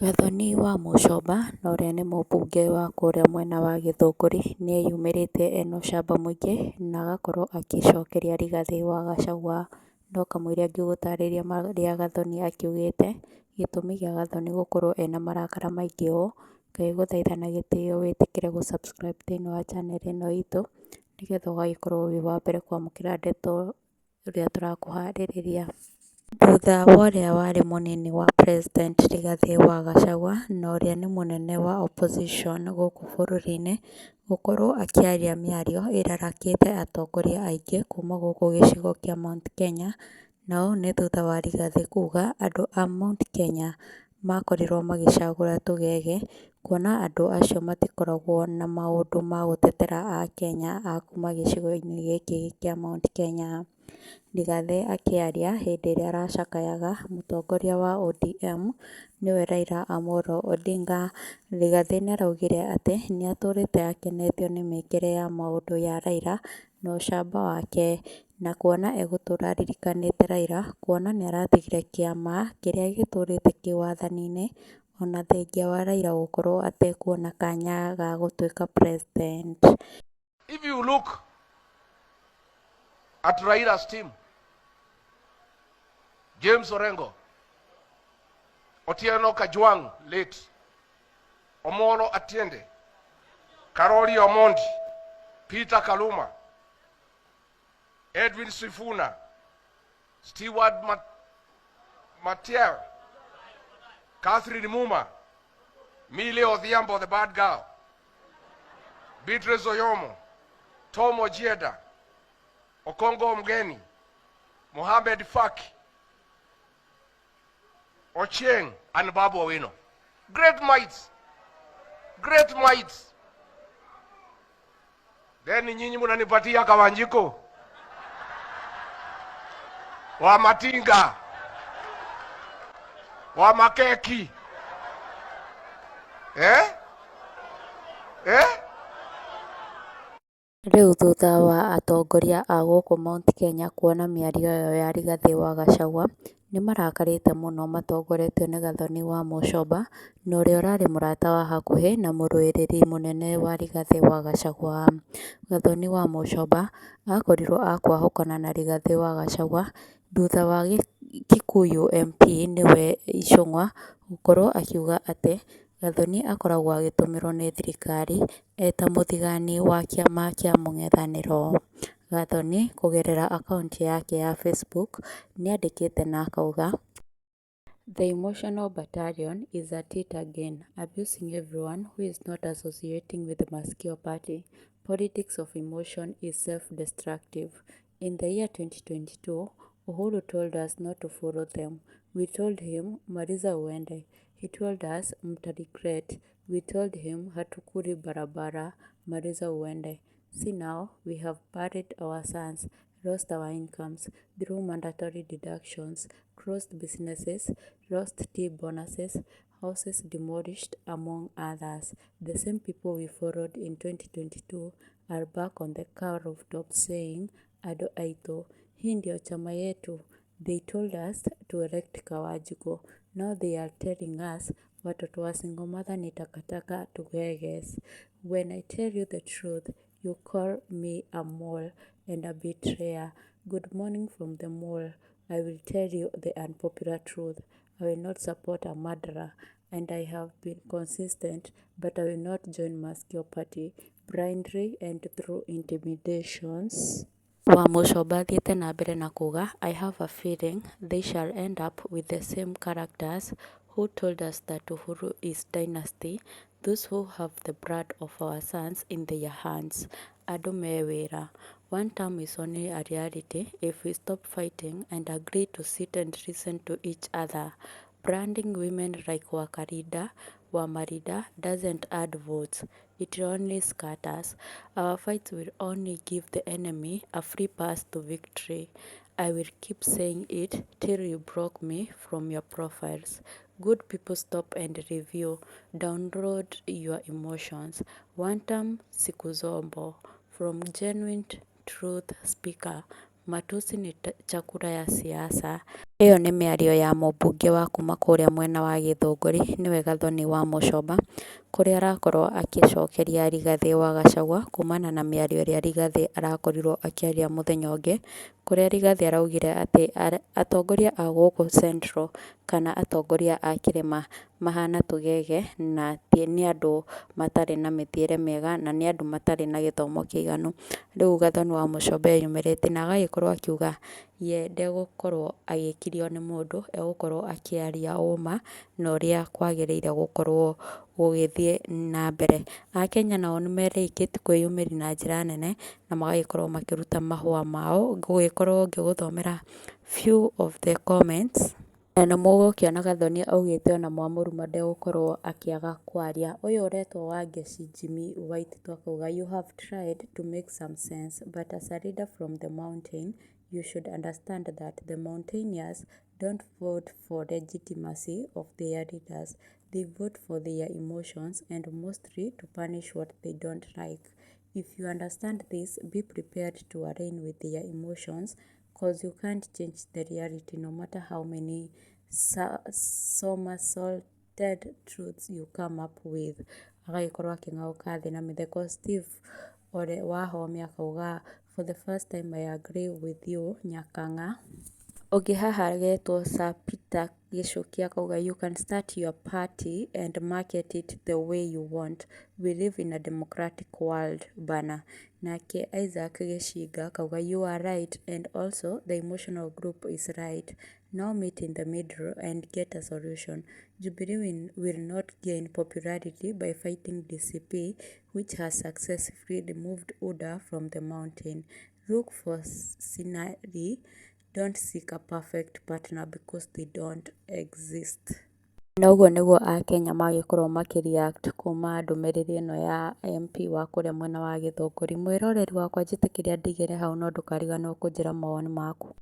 Gathoni wa Muchomba na ũrĩa nĩ mũmbunge wa kũrĩa mwena wa Gĩthũngũri nĩ eyumĩrĩte ena ũcamba mũingĩ na agakorwo agĩcokeria Rigathĩ wa Gachagua. No kamũira ngĩgũtarĩria marĩa Gathoni akiugĩte, gĩtũmi gĩa Gathoni gũkorwo ena marakara maingĩ ũũ, Ngai gũthaitha na gĩtĩo wĩtĩkĩre gũ subscribe thĩinĩ wa channel ĩno itũ, nĩgetha ũgagĩkorwo wĩ wa mbere kwamũkĩra ndeto ũrĩa tũrakũharĩrĩria. Thutha wa ũrĩa warĩ mũnini wa President Rigathĩ wa Gachagua na ũrĩa nĩ mũnene wa opposition gũkũ bũrũri-inĩ gũkorwo akĩaria mĩario ĩrarakĩte atongoria aingĩ kuma gũkũ gĩcigo kĩa Mount Kenya, na ũũ nĩ thutha wa Rigathĩ kuga andũ a Mount Kenya makorirwo magĩcagũra tũgege, kuona andũ acio matikoragwo na maũndũ ma gũtetera Akenya a kuma gĩcigo-inĩ gĩkĩ kĩa Mount Kenya. Rigathĩ akĩaria hĩndĩ ĩrĩa aracakayaga mũtongoria wa ODM nĩwe Raila Amolo Odinga. Rigathĩ nĩaraugire atĩ nĩatũrĩte akenetio nĩ mĩkĩre ya maũndũ ya Raila na ũcamba wake, na kuona egũtũra aririkanĩte Raila, kuona nĩaratigire kĩama kĩrĩa gĩtũrĩte kĩ wathani-inĩ ona thengia wa Raila gũkorwo atekuona kanya ga gũtuĩka president. If you look at Raila's team, James Orengo, Otieno Kajwang late, Omolo Atiende, Karoli Omondi, Peter Kaluma, Edwin Sifuna, Stewart Matiel, Catherine Muma, Mile Odhiambo the bad girl, Beatrice Oyomo, Tom Ojieda, Okongo Mgeni, Mohamed Faki, Ochieng and Babu Owino. Great minds. Great minds. Then nyinyi mnanipatia Kawanjiko wa Matinga wa Makeki. Rĩu thutha wa atongoria a gũkũ Mount Kenya kuona mĩario ĩyo ya Rigathĩ wa Gachagua, nĩmarakarĩte mũno matongoretio nĩ Gathoni wa Muchomba na ũrĩa ũrarĩ mũrata wa hakuhĩ na mũrũĩrĩri mũnene wa Rigathĩ wa Gachagua. Gathoni wa Muchomba akorirwo akwahũkana na Rigathĩ wa Gachagua thutha wa Kikuyu MP nĩwe Icũng'wa gũkorwo akiuga atĩ Gathoni akoragwo agĩtũmĩrwo nĩ thirikari eta mũthigani wa kĩama kĩa mũng'ethanĩro. Gathoni kũgerera akaunti yake ya Facebook nĩandĩkĩte na akauga, "The emotional battalion is at it again, abusing everyone who is not associating with the Maskio party. Politics of emotion is self-destructive. In the year 2022, Uhuru told us not to follow them. We told him, Mariza uende. He told us, mtaregret. We told him, hatukuri barabara, Mariza uende. See now, we have buried our sons, lost our incomes through mandatory deductions, closed businesses, lost tea bonuses, houses demolished, among others. The same people we followed in 2022 are back on the car rooftop saying, Ado Aito, hii ndio chama yetu. They told us to elect Kawajiko. Now they are telling us watoto wa single mother ni takataka tugeges. When I tell you the truth, you call me a mole and a betrayer. Good morning from the mole. I will tell you the unpopular truth. I will not support a murderer, and I have been consistent, but I will not join Maskio party blindly and through intimidations." Wa Muchomba athiĩte na mbere na kuga, "I have a feeling they shall end up with the same characters who told us that Uhuru is dynasty, those who have the blood of our sons in their hands. Andũ me wĩra. One term is only a reality if we stop fighting and agree to sit and listen to each other. Branding women like Wamarida doesn't add votes. It only scatters. Our fights will only give the enemy a free pass to victory. I will keep saying it till you block me from your profiles. Good people, stop and review. Download your emotions. One term sikuzombo. From genuine truth speaker. Matusi ni chakula ya siasa. Ĩyo nĩ mĩario ya mũmbunge wa kuma kũrĩa mwena wa Gĩthũngũri nĩwe Gathoni wa Muchomba, kũrĩa arakorwo agĩcokeria Rigathĩ wa Gachagua kumana na mĩario ĩrĩa Rigathĩ arakorirwo akĩaria mũthenya ũngĩ, kũrĩa Rigathĩ araugire atĩ atongoria a gũkũ Central kana atongoria a kĩrĩma mahana tũgege na nĩ andũ matarĩ na mĩthiĩre mĩega na nĩ andũ matarĩ na gĩthomo kĩiganu. Rĩu Gathoni wa Muchomba eyumĩrĩtie na agagĩkorwo akiuga ye ndegũkorwo agĩkirio nĩ mũndũ, egũkorwo akĩaria ũma na ũrĩa kwagĩrĩire gũkorwo gũgĩthiĩ na mbere. Akenya nao nĩmerĩkĩtie kwĩyumĩria na njĩra nene na magagĩkorwo makĩruta mahũa mao, ngũgĩkorwo ngĩgũthomera few of the comments na nĩmũgũkĩona Gathoni augĩte ona Mwamũruma ndegũkorwo akĩaga kwaria. Ũyũ ũretwo Wangeci Jimmy Waititu akauga you have tried to make some sense but as a leader from the mountain you should understand that the mountaineers don't vote for legitimacy of their leaders. They vote for their emotions and mostly to punish what they don't like. If you understand this, be prepared to align with their emotions cause you can't change the reality no matter how many somersaulted truths you come up with. Agagĩkorwo akĩng'aũka thĩ na mĩtheko. Steve Ole Wahome akauga for the first time I agree with you Nyakang'a. Ũngĩ haha agetwo Sir Peter Gĩchũki akauga you can start your party and market it the way you want. We live in a democratic world bana. Nake Isaac Gĩcinga akauga you are right and also the emotional group is right. Now meet in the middle and get a solution. Jubilee will not gain popularity by fighting DCP which has successfully removed UDA from the mountain. Look for scenery. Don't seek a perfect partner because they don't exist. Na ũguo nĩguo Akenya magĩkorwo makĩreact kuma ndũmĩrĩri ĩno ya MP wa kũrĩa mwena wa Gĩthũngũri. Mwĩroreri wakwa njĩtĩkĩria ndigĩre hau no ndũkariganĩrwo kũnjĩra mawoni maku.